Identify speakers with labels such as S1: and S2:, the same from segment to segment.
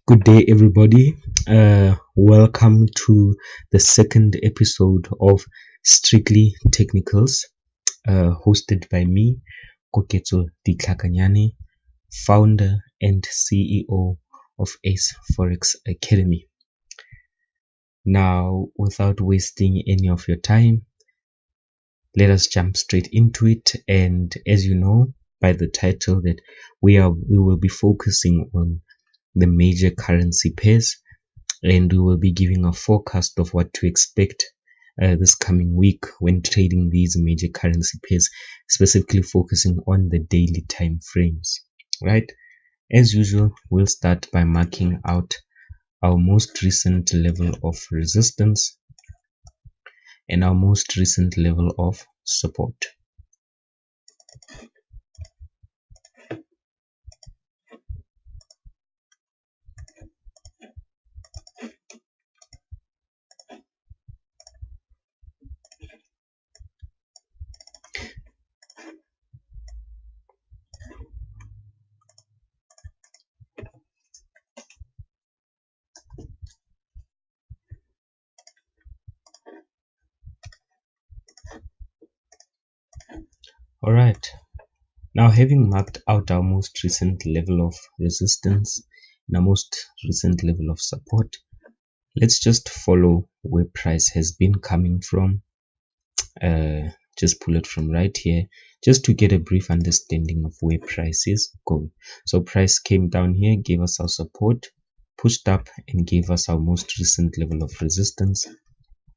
S1: Good day, everybody. Welcome to the second episode of Strictly Technicals, hosted by me, Koketso Ditlhakanyane, founder and CEO of Ace Forex Academy. Now, without wasting any of your time, let us jump straight into it. And as you know by the title, that we will be focusing on the major currency pairs, and we will be giving a forecast of what to expect this coming week when trading these major currency pairs, specifically focusing on the daily time frames. Right, as usual, we'll start by marking out our most recent level of resistance and our most recent level of support. All right. Now, having marked out our most recent level of resistance and our most recent level of support, let's just follow where price has been coming from. Just pull it from right here, just to get a brief understanding of where price is going. So price came down here, gave us our support, pushed up and gave us our most recent level of resistance,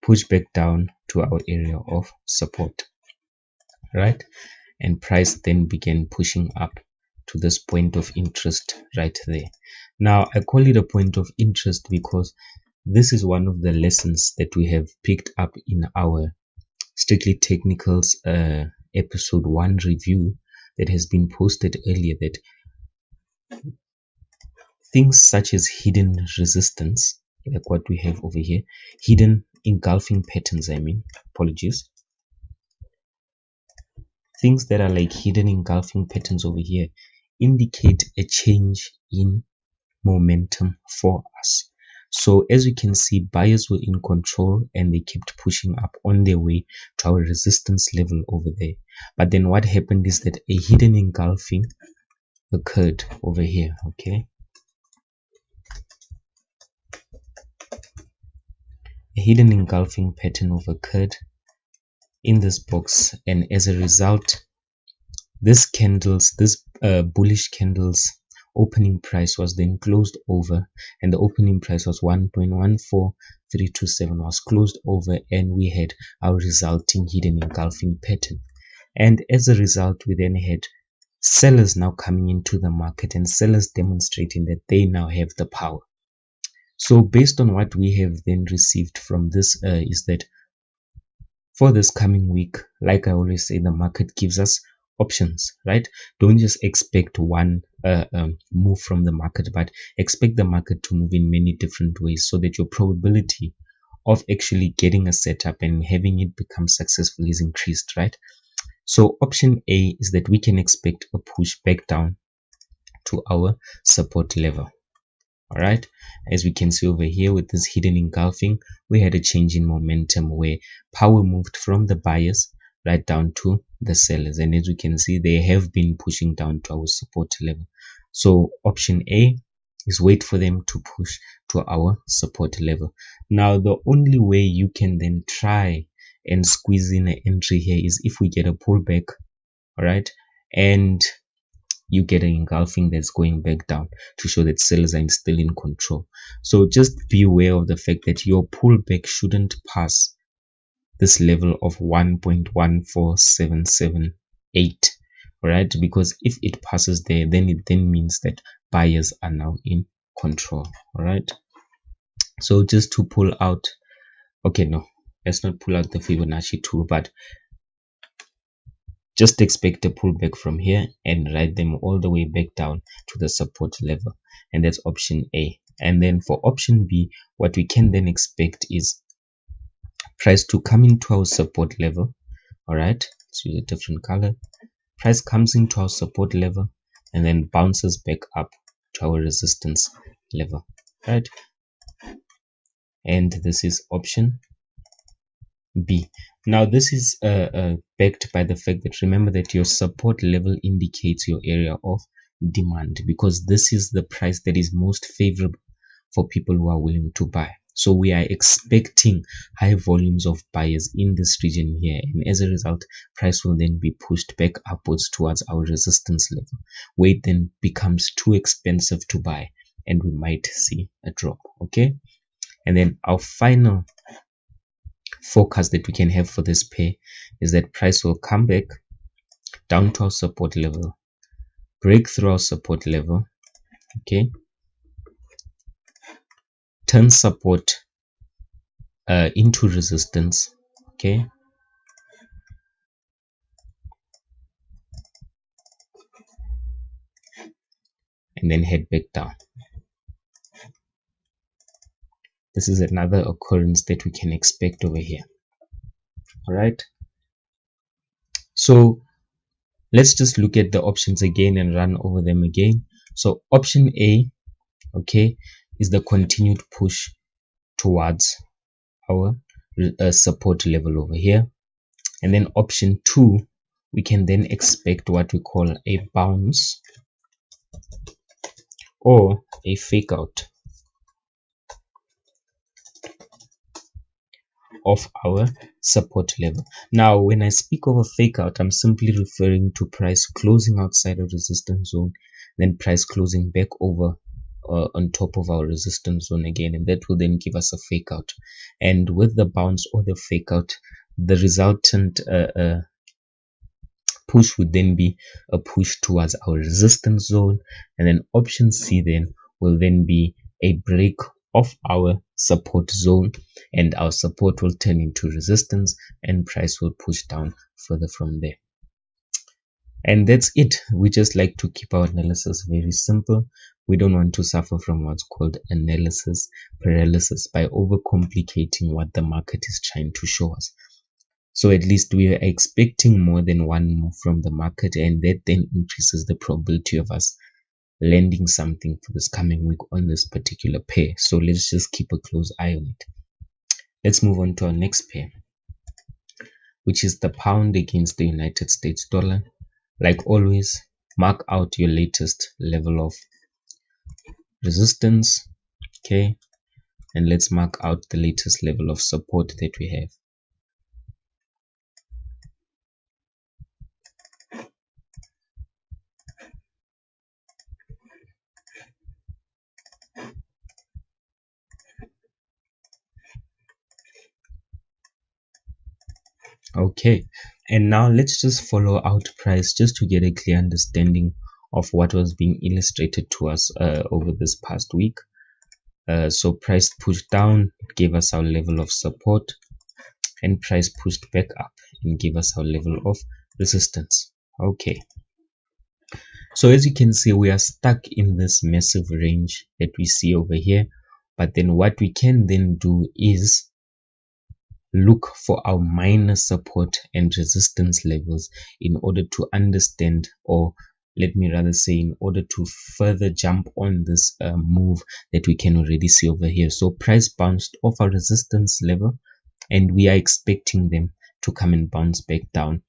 S1: pushed back down to our area of support, right? And price then began pushing up to this point of interest right there. Now, I call it a point of interest because this is one of the lessons that we have picked up in our Strictly Technicals episode 1 review that has been posted earlier, that things such as hidden resistance, like what we have over here, hidden engulfing patterns, things that are like hidden engulfing patterns over here indicate a change in momentum for us. So as you can see, buyers were in control and they kept pushing up on their way to our resistance level over there. But then what happened is that a hidden engulfing occurred over here. Okay, a hidden engulfing pattern occurred in this box, and as a result, this bullish candles opening price was then closed over, and the opening price was 1.14327, was closed over, and we had our resulting hidden engulfing pattern. And as a result, we then had sellers now coming into the market, and sellers demonstrating that they now have the power. So based on what we have then received from this is that for this coming week, like I always say, the market gives us options, right? Don't just expect one move from the market, but expect the market to move in many different ways, so that your probability of actually getting a setup and having it become successful is increased, right? So option A is that we can expect a push back down to our support level. All right, as we can see over here with this hidden engulfing, we had a change in momentum where power moved from the buyers right down to the sellers, and as we can see, they have been pushing down to our support level. So option A is wait for them to push to our support level. Now, the only way you can then try and squeeze in an entry here is if we get a pullback, all right, and you get an engulfing that's going back down to show that sellers are still in control. So just be aware of the fact that your pullback shouldn't pass this level of 1.14778, all right? Because if it passes there, then it means that buyers are now in control, all right? So just to pull out, okay, no, let's not pull out the Fibonacci tool, but just expect a pullback from here and ride them all the way back down to the support level, and that's option A. And then for option B, what we can then expect is price to come into our support level. All right, let's use a different color. Price comes into our support level and then bounces back up to our resistance level. right? And this is option B. Now this is backed by the fact that remember that your support level indicates your area of demand, because this is the price that is most favorable for people who are willing to buy. So we are expecting high volumes of buyers in this region here, and as a result, price will then be pushed back upwards towards our resistance level, where it then becomes too expensive to buy and we might see a drop. Okay, and then our final forecast that we can have for this pair is that price will come back down to our support level, break through our support level, okay, turn support into resistance, okay, and then head back down. This is another occurrence that we can expect over here. All right, so let's just look at the options again and run over them again. So option A, okay, is the continued push towards our support level over here, and then option 2, we can then expect what we call a bounce or a fake out of our support level. Now when I speak of a fake out, I'm simply referring to price closing outside of resistance zone, then price closing back over on top of our resistance zone again, and that will then give us a fake out. And with the bounce or the fake out, the resultant push would then be a push towards our resistance zone, and then option C then will then be a break of our support zone, and our support will turn into resistance and price will push down further from there. And that's it. We just like to keep our analysis very simple. We don't want to suffer from what's called analysis paralysis by overcomplicating what the market is trying to show us. So at least we are expecting more than one move from the market, and that then increases the probability of us landing something for this coming week on this particular pair. So let's just keep a close eye on it. Let's move on to our next pair, which is the pound against the United States dollar. Like always, mark out your latest level of resistance, okay, and let's mark out the latest level of support that we have. Okay, and now let's just follow out price just to get a clear understanding of what was being illustrated to us over this past week. So price pushed down, gave us our level of support, and price pushed back up and gave us our level of resistance. Okay, so as you can see, we are stuck in this massive range that we see over here, but then what we can then do is look for our minor support and resistance levels in order to understand, or let me rather say, in order to further jump on this move that we can already see over here. So price bounced off our resistance level, and we are expecting them to come and bounce back down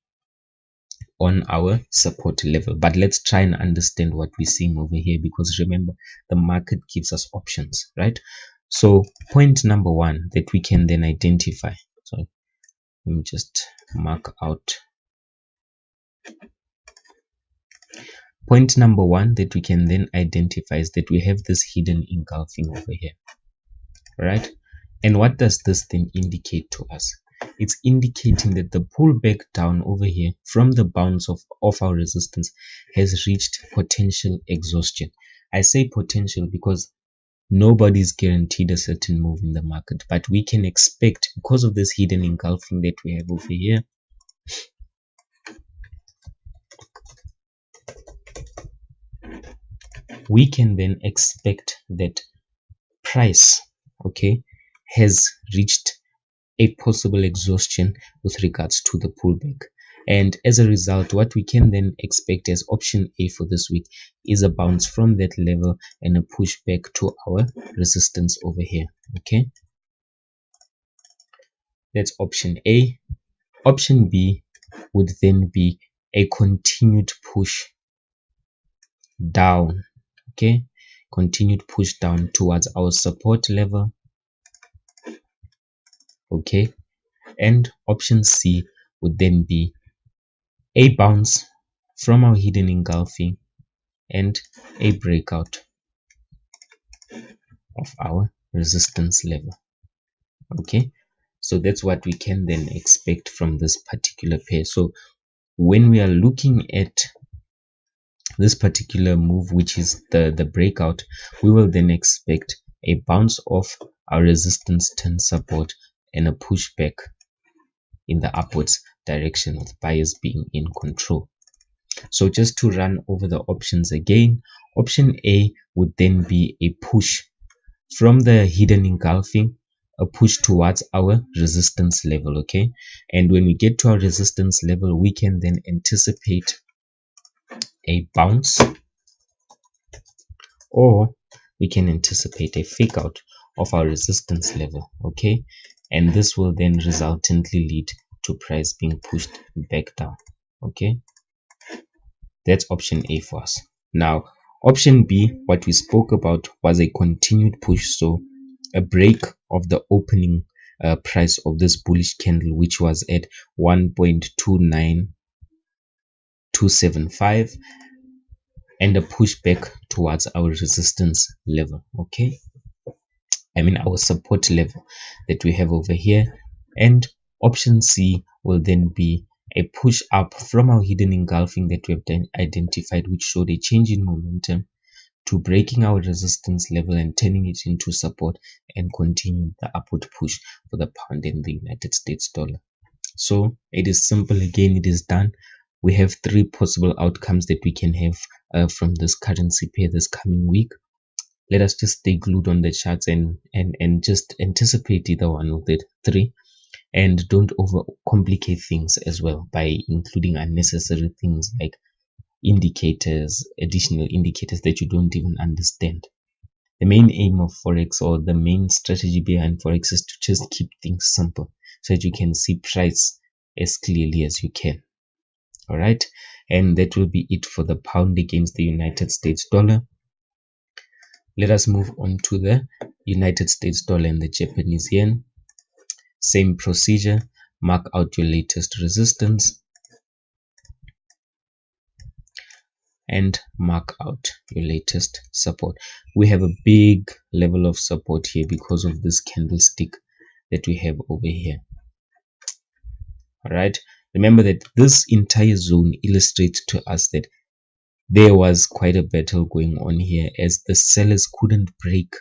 S1: on our support level. But let's try and understand what we're seeing over here, because remember, the market gives us options, right? So point number 1 that we can then identify, so let me just mark out. Point number 1 that we can then identify is that we have this hidden engulfing over here, right? And what does this then indicate to us? It's indicating that the pullback down over here from the bounce of our resistance has reached potential exhaustion. I say potential because nobody's guaranteed a certain move in the market, but we can expect, because of this hidden engulfing that we have over here, we can then expect that price, okay, has reached a possible exhaustion with regards to the pullback. And as a result, what we can then expect as option A for this week is a bounce from that level and a push back to our resistance over here. Okay, that's option A. Option B would then be a continued push down. Okay, continued push down towards our support level. Okay, and option C would then be a bounce from our hidden engulfing and a breakout of our resistance level. Okay, so that's what we can then expect from this particular pair. So when we are looking at this particular move, which is the breakout, we will then expect a bounce off our resistance turn support and a pushback in the upwards direction, with buyers being in control. So just to run over the options again, option A would then be a push from the hidden engulfing, a push towards our resistance level. Okay, and when we get to our resistance level, we can then anticipate a bounce, or we can anticipate a fake out of our resistance level. Okay, and this will then resultantly lead to price being pushed back down. Okay, that's option A for us. Now option B, what we spoke about was a continued push, so a break of the opening price of this bullish candle, which was at 1.29275, and a pushback towards our resistance level. Okay, I mean our support level that we have over here. And option C will then be a push up from our hidden engulfing that we have then identified, which showed a change in momentum, to breaking our resistance level and turning it into support and continue the upward push for the pound and the United States dollar. So it is simple. Again, it is done. We have three possible outcomes that we can have from this currency pair this coming week. Let us just stay glued on the charts and just anticipate either one of the three, and don't overcomplicate things as well by including unnecessary things like indicators, additional indicators that you don't even understand. The main aim of Forex, or the main strategy behind Forex, is to just keep things simple so that you can see price as clearly as you can. All right, and that will be it for the pound against the United States dollar. Let us move on to the United States dollar and the Japanese yen. Same procedure. Mark out your latest resistance and mark out your latest support. We have a big level of support here because of this candlestick that we have over here. All right, remember that this entire zone illustrates to us that there was quite a battle going on here, as the sellers couldn't break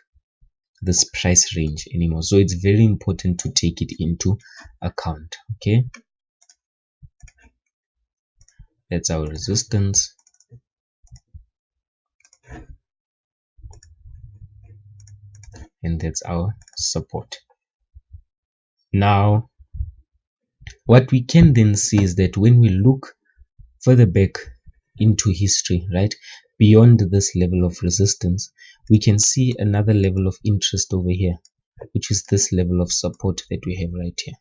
S1: this price range anymore. So it's very important to take it into account. Okay, that's our resistance. And that's our support. Now what we can then see is that when we look further back into history, right, beyond this level of resistance, we can see another level of interest over here, which is this level of support that we have right here.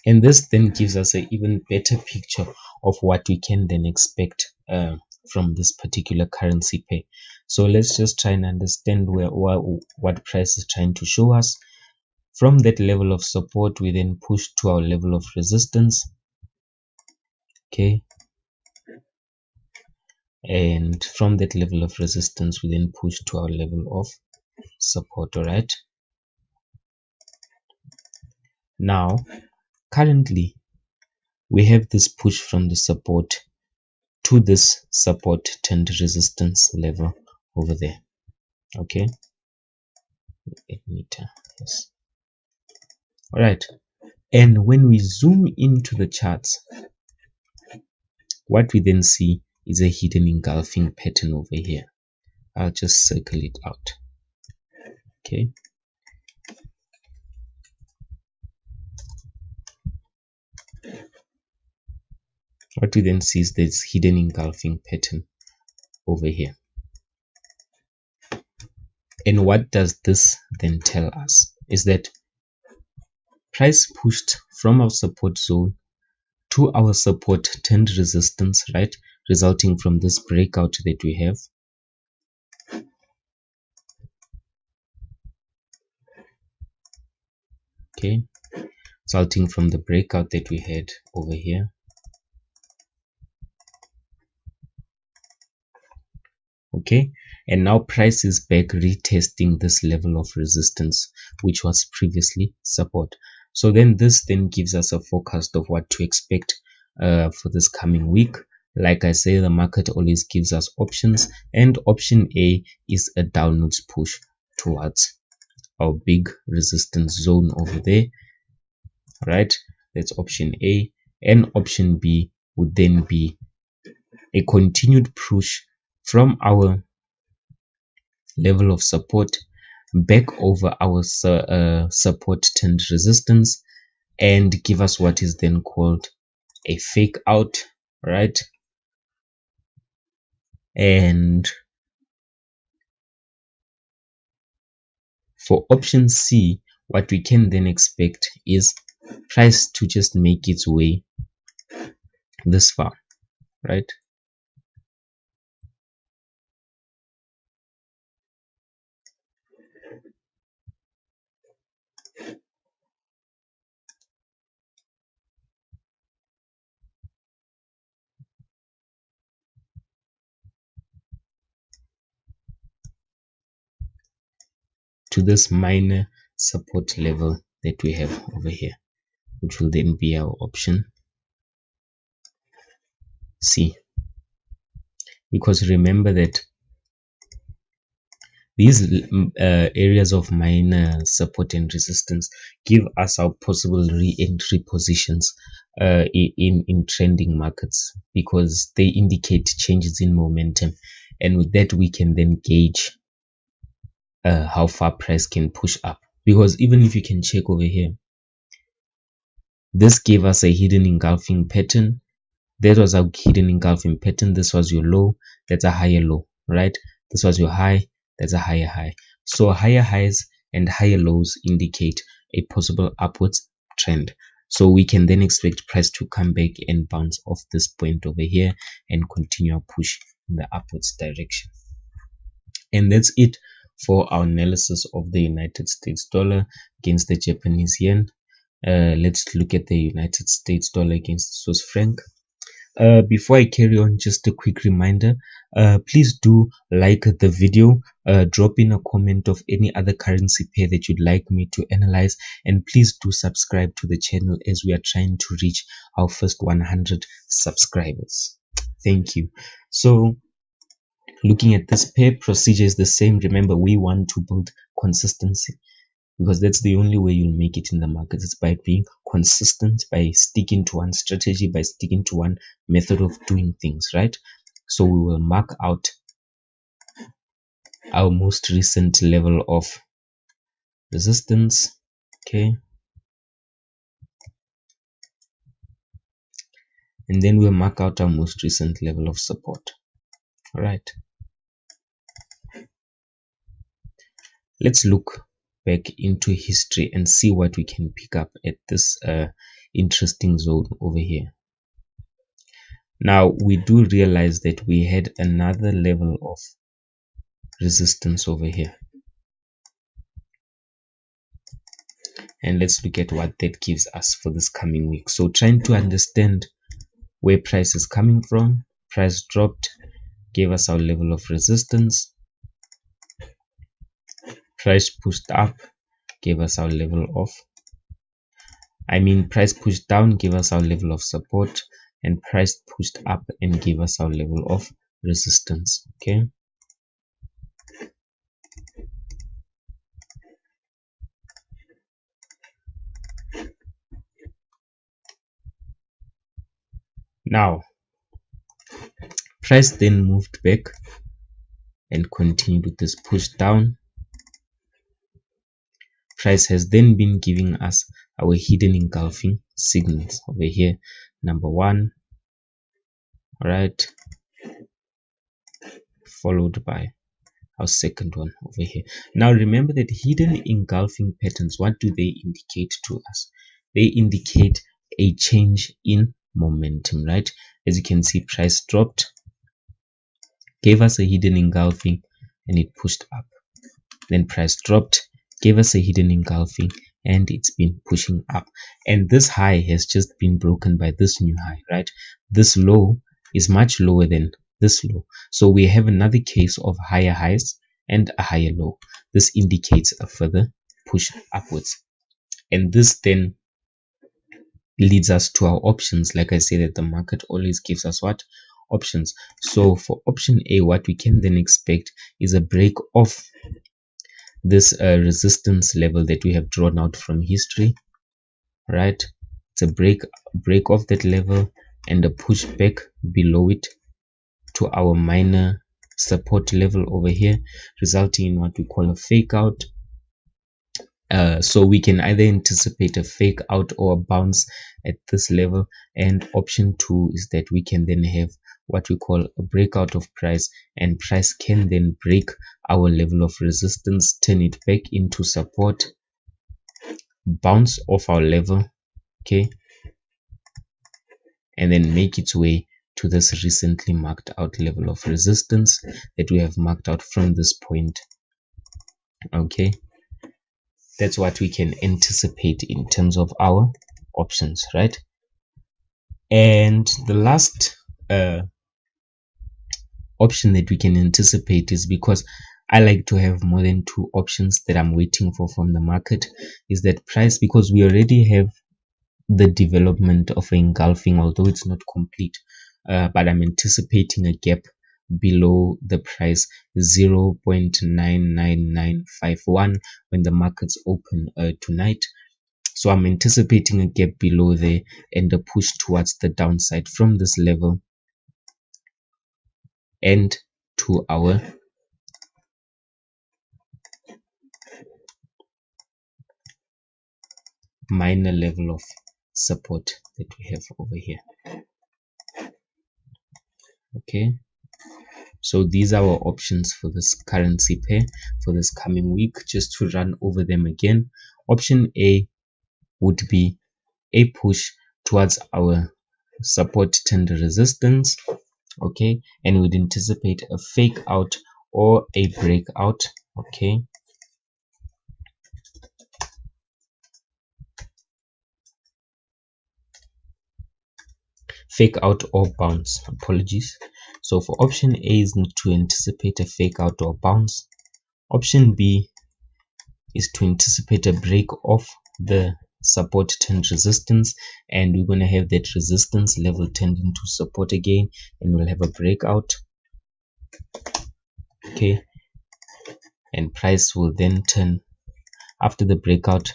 S1: And this then gives us an even better picture of what we can then expect from this particular currency pair. So let's just try and understand what price is trying to show us. From that level of support, we then push to our level of resistance. Okay, and from that level of resistance, we then push to our level of support. All right, now currently we have this push from the support to this support turned resistance level over there. Okay, 8 meter, yes. All right, and when we zoom into the charts, what we then see is a hidden engulfing pattern over here. I'll just circle it out. Okay, what we then see is this hidden engulfing pattern over here. And what does this then tell us is that price pushed from our support zone to our support turned resistance, right, resulting from this breakout that we have. Okay, resulting from the breakout that we had over here. Okay, and now price is back retesting this level of resistance, which was previously support. So then this then gives us a forecast of what to expect for this coming week. Like I say, the market always gives us options, and option A is a downwards push towards our big resistance zone over there, right? That's option A. And option B would then be a continued push from our level of support back over our support turned resistance and give us what is then called a fake out, right? And for option C, what we can then expect is price to just make its way this far, right? To this minor support level that we have over here, which will then be our option C. Because remember that these areas of minor support and resistance give us our possible re-entry positions in trending markets, because they indicate changes in momentum, and with that we can then gauge how far price can push up. Because even if you can check over here, this gave us a hidden engulfing pattern. That was our hidden engulfing pattern. This was your low, that's a higher low, right? This was your high, that's a higher high. So higher highs and higher lows indicate a possible upwards trend. So we can then expect price to come back and bounce off this point over here and continue a push in the upwards direction. And that's it for our analysis of the United States dollar against the Japanese yen. Let's look at the United States dollar against the Swiss franc. Before I carry on, just a quick reminder, please do like the video, drop in a comment of any other currency pair that you'd like me to analyze, and please do subscribe to the channel as we are trying to reach our first 100 subscribers. Thank you. So looking at this pair, procedure is the same. Remember, we want to build consistency, because that's the only way you'll make it in the market. It's by being consistent, by sticking to one strategy, by sticking to one method of doing things, right? So we will mark out our most recent level of resistance. Okay, and then we'll mark out our most recent level of support. All right, let's look back into history and see what we can pick up at this interesting zone over here. Now we do realize that we had another level of resistance over here, and let's look at what that gives us for this coming week. So trying to understand where price is coming from. Price dropped, gave us our level of resistance. Price pushed up, gave us our level of, price pushed down, gave us our level of support, and price pushed up and gave us our level of resistance. Okay, now price then moved back and continued with this push down. Price has then been giving us our hidden engulfing signals over here. Number 1, All right, followed by our second one over here. Now remember that hidden engulfing patterns, what do they indicate to us? They indicate a change in momentum, right? As you can see, price dropped, gave us a hidden engulfing, and it pushed up. Then price dropped, gave us a hidden engulfing, and it's been pushing up. And this high has just been broken by this new high, right? This low is much lower than this low. So we have another case of higher highs and a higher low. This indicates a further push upwards. And this then leads us to our options. Like I said, that the market always gives us what? Options. So for option A, what we can then expect is a break off this resistance level that we have drawn out from history, right? It's a break off that level and a push back below it to our minor support level over here, resulting in what we call a fake out. So we can either anticipate a fake out or a bounce at this level, and option 2 is that we can then have what we call a breakout of price, and price can then break our level of resistance, turn it back into support, bounce off our level, okay, and then make its way to this recently marked out level of resistance that we have marked out from this point. Okay, that's what we can anticipate in terms of our options, right? And the last option that we can anticipate is, because I like to have more than 2 options that I'm waiting for from the market, is that price, because we already have the development of engulfing, although it's not complete, but I'm anticipating a gap below the price 0.99951 when the markets open tonight. So I'm anticipating a gap below there and a push towards the downside from this level and to our minor level of support that we have over here. Okay, so these are our options for this currency pair for this coming week. Just to run over them again, option A would be a push towards our support turned resistance, okay, and we'd anticipate a fake out or a breakout, okay, fake out or bounce, apologies. So for option A is to anticipate a fake out or bounce. Option B is to anticipate a break of the support turned resistance, and we're going to have that resistance level turned into support again, and we'll have a breakout, okay, and price will then turn after the breakout.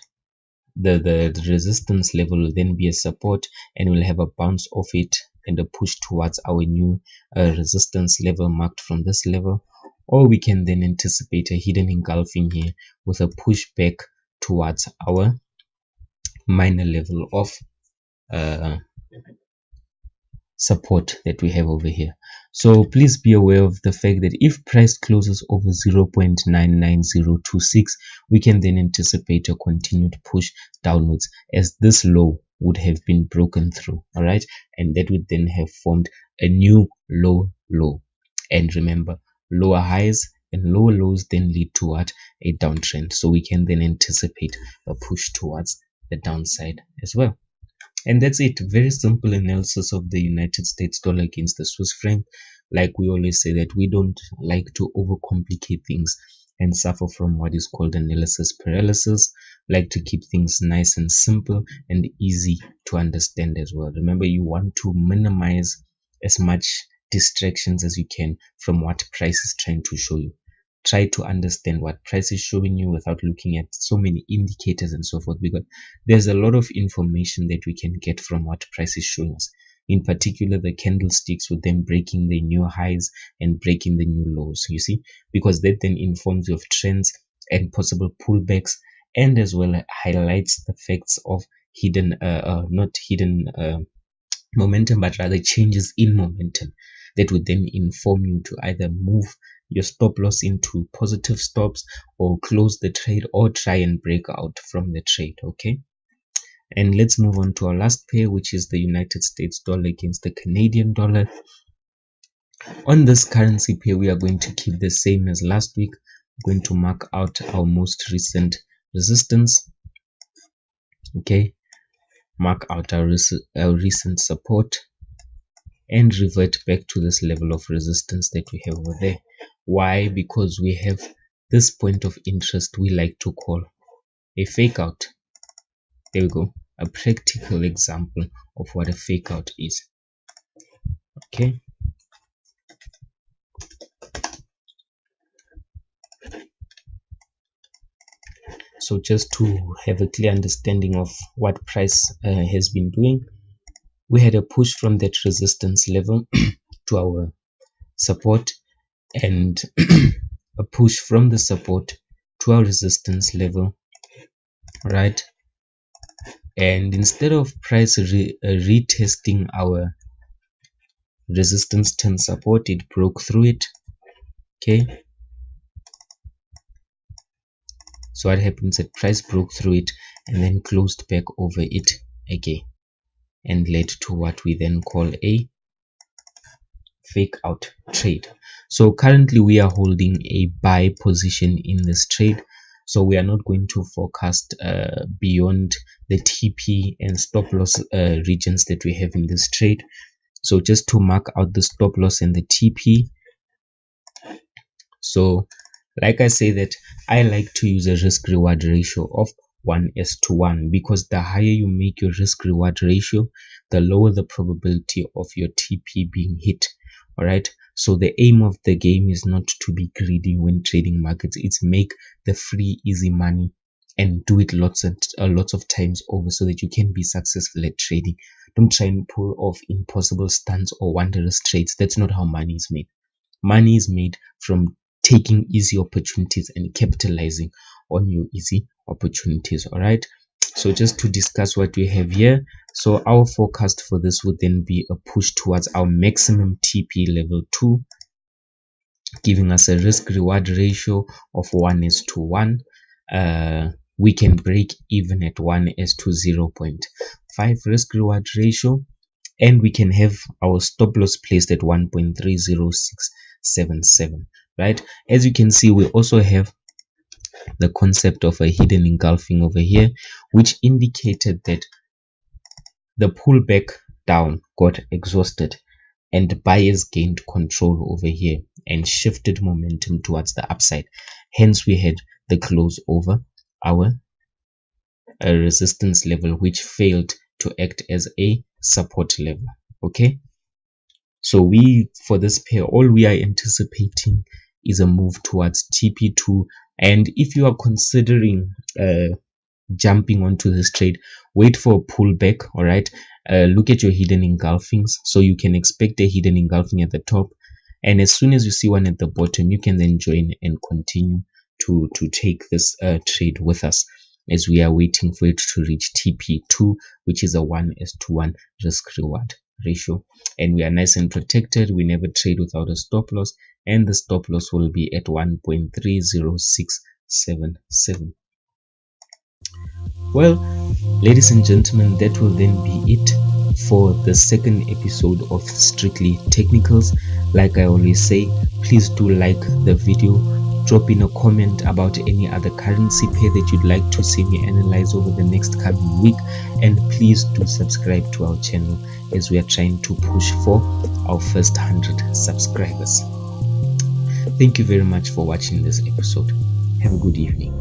S1: The resistance level will then be a support, and we'll have a bounce off it and a push towards our new resistance level marked from this level. Or we can then anticipate a hidden engulfing here with a push back towards our minor level of support that we have over here. So please be aware of the fact that if price closes over 0.99026, we can then anticipate a continued push downwards, as this low would have been broken through. All right, and that would then have formed a new low. And remember, lower highs and lower lows then lead to what? A downtrend. So we can then anticipate a push towards the downside as well. And that's it. Very simple analysis of the United States dollar against the Swiss franc. Like we always say, that we don't like to overcomplicate things and suffer from what is called analysis paralysis. Like to keep things nice and simple and easy to understand as well. Remember, you want to minimize as much distractions as you can from what price is trying to show you. Try to understand what price is showing you without looking at so many indicators and so forth, because there's a lot of information that we can get from what price is showing us. In particular, the candlesticks with them breaking the new highs and breaking the new lows, you see, because that then informs you of trends and possible pullbacks, and as well highlights the facts of hidden momentum, but rather changes in momentum that would then inform you to either move your stop loss into positive stops or close the trade or try and break out from the trade. Okay, and let's move on to our last pair, which is the United States dollar against the Canadian dollar. On this currency pair, we are going to keep the same as last week. We're going to mark out our most recent resistance. Okay, mark out our recent support and revert back to this level of resistance that we have over there. Why? Because we have this point of interest we like to call a fake out. There we go, a practical example of what a fake out is. Okay, so just to have a clear understanding of what price has been doing, we had a push from that resistance level to our support, and a push from the support to our resistance level, right? And instead of price retesting our resistance turn support, it broke through it. Okay, so what happens is price broke through it and then closed back over it again, and led to what we then call a fake out trade. So currently we are holding a buy position in this trade, so we are not going to forecast beyond the TP and stop loss regions that we have in this trade. So just to mark out the stop loss and the TP, so like I say that I like to use a risk reward ratio of 1:1, because the higher you make your risk reward ratio, the lower the probability of your TP being hit. All right, so the aim of the game is not to be greedy when trading markets. It's make the free easy money and do it lots of times over so that you can be successful at trading. Don't try and pull off impossible stunts or wondrous trades. That's not how money is made. Money is made from taking easy opportunities and capitalizing on your easy opportunities. All right, so just to discuss what we have here, so our forecast for this would then be a push towards our maximum TP level 2, giving us a risk reward ratio of 1:1. We can break even at 1:0.5 risk reward ratio, and we can have our stop loss placed at 1.30677, right? As you can see, we also have the concept of a hidden engulfing over here, which indicated that the pullback down got exhausted and buyers gained control over here and shifted momentum towards the upside. Hence we had the close over our resistance level, which failed to act as a support level. Okay, so we, for this pair, all we are anticipating is a move towards TP2. And if you are considering jumping onto this trade, wait for a pullback. All right, look at your hidden engulfings, so you can expect a hidden engulfing at the top, and as soon as you see one at the bottom, you can then join and continue to take this trade with us, as we are waiting for it to reach TP2, which is a 1:1 risk reward ratio, and we are nice and protected. We never trade without a stop loss, and the stop loss will be at 1.30677. Well, ladies and gentlemen, that will then be it for the second episode of Strictly Technicals. Like I always say, please do like the video, drop in a comment about any other currency pair that you'd like to see me analyze over the next coming week, and please do subscribe to our channel, as we are trying to push for our first 100 subscribers. Thank you very much for watching this episode. Have a good evening.